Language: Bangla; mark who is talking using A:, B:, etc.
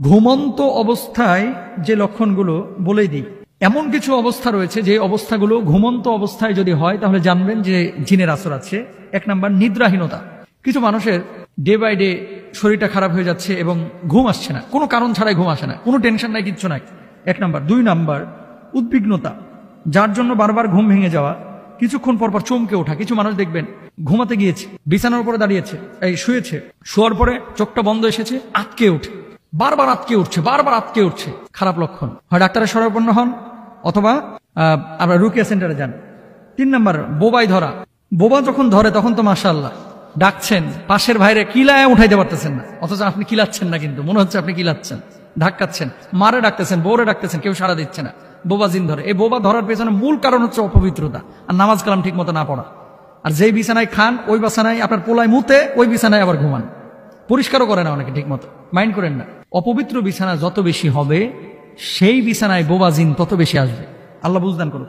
A: ঘুমন্ত অবস্থায় যে লক্ষণগুলো বলেই দিই। এমন কিছু অবস্থা রয়েছে যে অবস্থাগুলো ঘুমন্ত অবস্থায় যদি হয় তাহলে জানবেন যে জিনের আসর আছে। 1 নাম্বার নিদ্রাহীনতা। কিছু মানুষের ডে বাই ডে শরীরটা খারাপ হয়ে যাচ্ছে এবং ঘুম আসছে না, কোনো কারণ ছাড়াই ঘুম আসে না, কোনো টেনশন নাই, কিচ্ছু নাই। 1 নাম্বার। 2 নাম্বার উদ্বিগ্নতা, যার জন্য বারবার ঘুম ভেঙে যাওয়া, কিছুক্ষণ পর পর চমকে ওঠা। কিছু মানুষ দেখবেন ঘুমাতে গিয়েছে, বিছানার উপরে দাঁড়িয়েছে, শুয়েছে, শোয়ার পরে চোখটা বন্ধ এসেছে, আটকে উঠে, বারবার আটকে উঠছে, বারবার আটকে উঠছে। খারাপ লক্ষণ। হয় ডাক্তারের শরণাপন্ন হন অথবা আমরা রুকিয়া সেন্টারে যান। 3 নাম্বার বোবাই ধরা। বোবা যখন ধরে তখন তো মাশাআল্লাহ ডাকছেন, পাশের ভাইরে কিলায় উঠাইতে পারতেছেন না, অথচ আপনি কিলাচ্ছেন না, কিন্তু মনে হচ্ছে আপনি কিলাচ্ছেন, ধাক্কাচ্ছেন, মারে ডাকতেছেন, বউরে ডাকতেছেন, কেউ সাড়া দিচ্ছে না। বোবা জিন ধরে। এই বোবা ধরার পেছনে মূল কারণ হচ্ছে অপবিত্রতা আর নামাজ কালাম ঠিক মতো না পড়া। আর যেই বিছানায় খান ওই বিছানায় আপনার পোলায় মুতে, ওই বিছানায় আবার ঘুমান, পরিষ্কারও করে না অনেকে ঠিক মতো, মাইন্ড করেন না। অপবিত্র বিছানা যত বেশি হবে সেই বিছানায় বোবা জিন তত বেশি আসবে। আল্লাহ বুঝদান করুন।